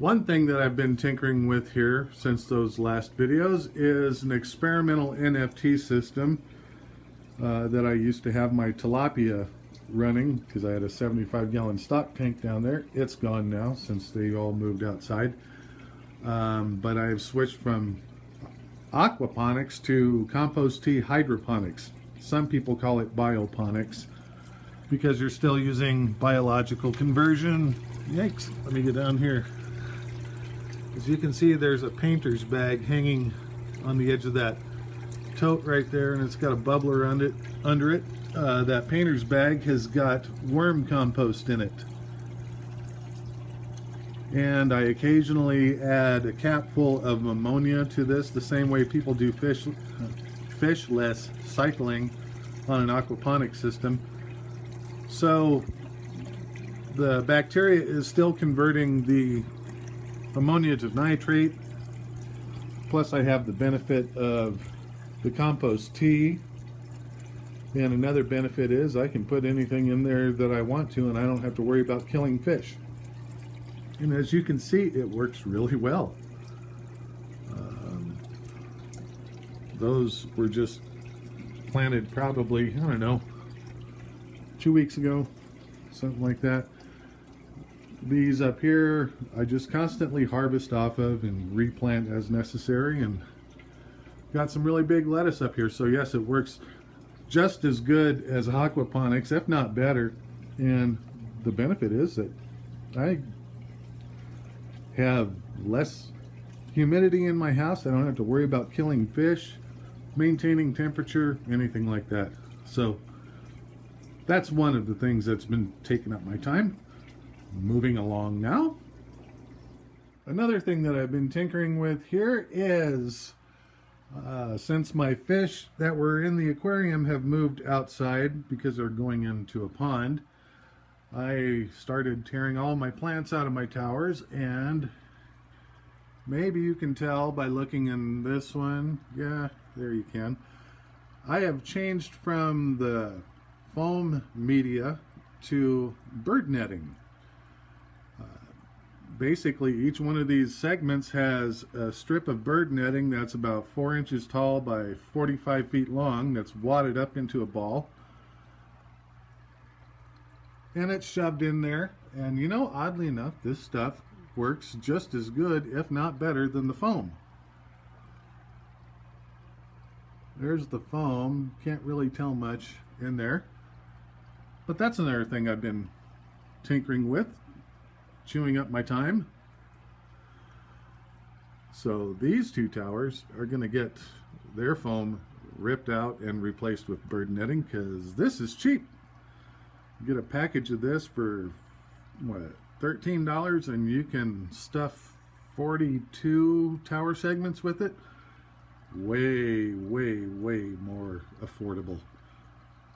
One thing that I've been tinkering with here since those last videos is an experimental NFT system that I used to have my tilapia running because I had a 75-gallon stock tank down there. It's gone now since they all moved outside. But I've switched from aquaponics to compost tea hydroponics. Some people call it bioponics because you're still using biological conversion. Yikes, let me get down here. As you can see, there's a painter's bag hanging on the edge of that tote right there, and it's got a bubbler under it. That painter's bag has got worm compost in it. And I occasionally add a cap full of ammonia to this, the same way people do fishless cycling on an aquaponic system. So the bacteria is still converting the ammonia to nitrate, plus I have the benefit of the compost tea, and another benefit is I can put anything in there that I want to and I don't have to worry about killing fish. And as you can see, it works really well. Those were just planted probably, I don't know, 2 weeks ago, something like that. These up here, I just constantly harvest off of and replant as necessary, and got some really big lettuce up here. So yes, it works just as good as aquaponics, if not better. And the benefit is that I have less humidity in my house. I don't have to worry about killing fish, maintaining temperature, anything like that. So that's one of the things that's been taking up my time. Moving along now. Another thing that I've been tinkering with here is since my fish that were in the aquarium have moved outside because they're going into a pond, I started tearing all my plants out of my towers, and maybe you can tell by looking in this one. Yeah, there you can. I have changed from the foam media to bird netting. Basically, each one of these segments has a strip of bird netting that's about 4 inches tall by 45 feet long that's wadded up into a ball. And it's shoved in there. And you know, oddly enough, this stuff works just as good, if not better, than the foam. There's the foam. Can't really tell much in there. But that's another thing I've been tinkering with. Chewing up my time. So these two towers are going to get their foam ripped out and replaced with bird netting because this is cheap. You get a package of this for what, $13, and you can stuff 42 tower segments with it. Way more affordable.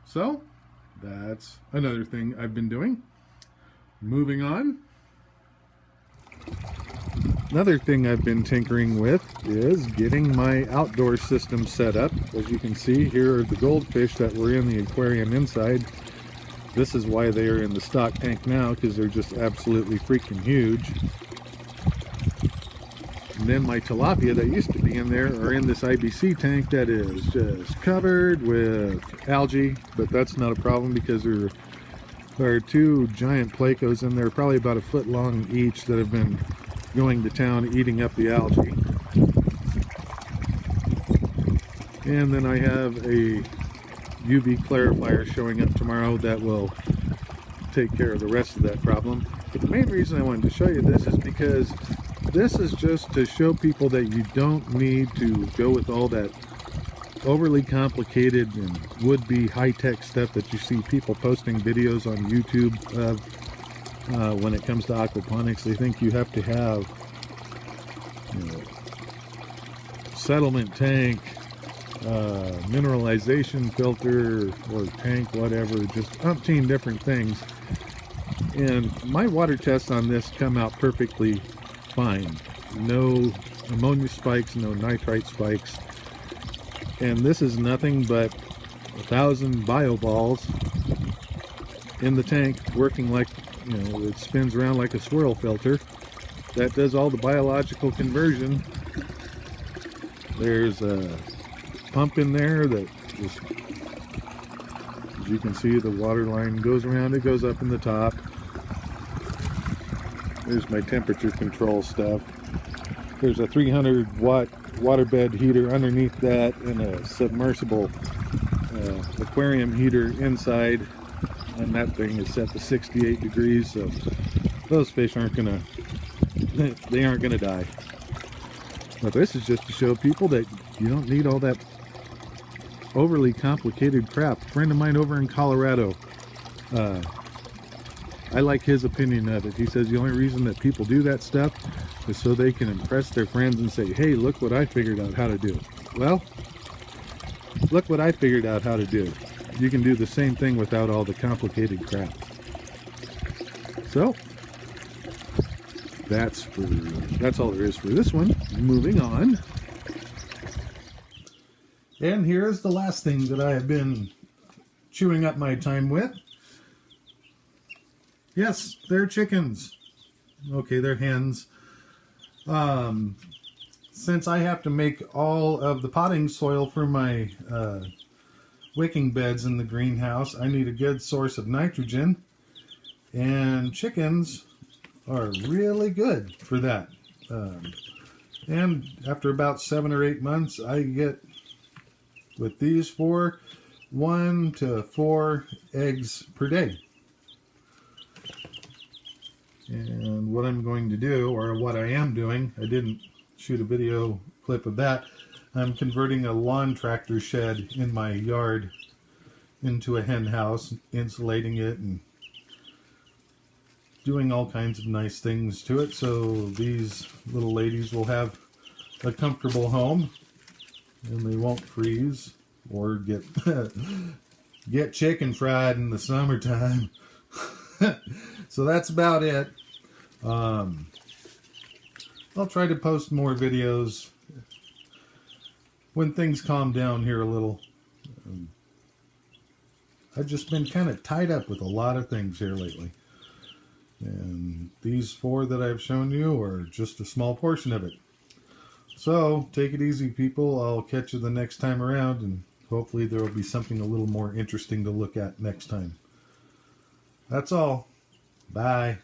So that's another thing I've been doing. Moving on. Another thing I've been tinkering with is getting my outdoor system set up. As you can see, here are the goldfish that were in the aquarium inside. This is why they are in the stock tank now, because they're just absolutely freaking huge. And then my tilapia that used to be in there are in this IBC tank that is just covered with algae, but that's not a problem because there are two giant placos in there, probably about a foot long each, that have been going to town eating up the algae. And then I have a UV clarifier showing up tomorrow that will take care of the rest of that problem. But the main reason I wanted to show you this is because this is just to show people that you don't need to go with all that overly complicated and would-be high-tech stuff that you see people posting videos on YouTube of when it comes to aquaponics. They think you have to have, you know, settlement tank, mineralization filter, or tank, whatever, just umpteen different things. And my water tests on this come out perfectly fine. No ammonia spikes, no nitrite spikes. And this is nothing but 1,000 bio balls in the tank working like, you know, it spins around like a swirl filter. that does all the biological conversion. There's a pump in there that just, as you can see, the water line goes around, it goes up in the top. There's my temperature control stuff. There's a 300 watt waterbed heater underneath that, and a submersible aquarium heater inside, and that thing is set to 68 degrees, so those fish aren't gonna die. But this is just to show people that you don't need all that overly complicated crap. A friend of mine over in Colorado, I like his opinion of it. He says the only reason that people do that stuff is so they can impress their friends and say, hey, look what I figured out how to do. Well, look what I figured out how to do. You can do the same thing without all the complicated crap. So that's all there is for this one. Moving on. And here's the last thing that I have been chewing up my time with. Yes, they're chickens. Okay, they're hens. Since I have to make all of the potting soil for my wicking beds in the greenhouse, I need a good source of nitrogen. And chickens are really good for that. And after about 7 or 8 months, I get, with these four, 1 to 4 eggs per day. And what I'm going to do, or what I am doing, I didn't shoot a video clip of that, I'm converting a lawn tractor shed in my yard into a hen house, insulating it and doing all kinds of nice things to it, so these little ladies will have a comfortable home and they won't freeze or get chicken fried in the summertime. So that's about it. I'll try to post more videos when things calm down here a little. I've just been kind of tied up with a lot of things here lately. And these 4 that I've shown you are just a small portion of it. So take it easy, people. I'll catch you the next time around, and hopefully there will be something a little more interesting to look at next time. That's all. Bye.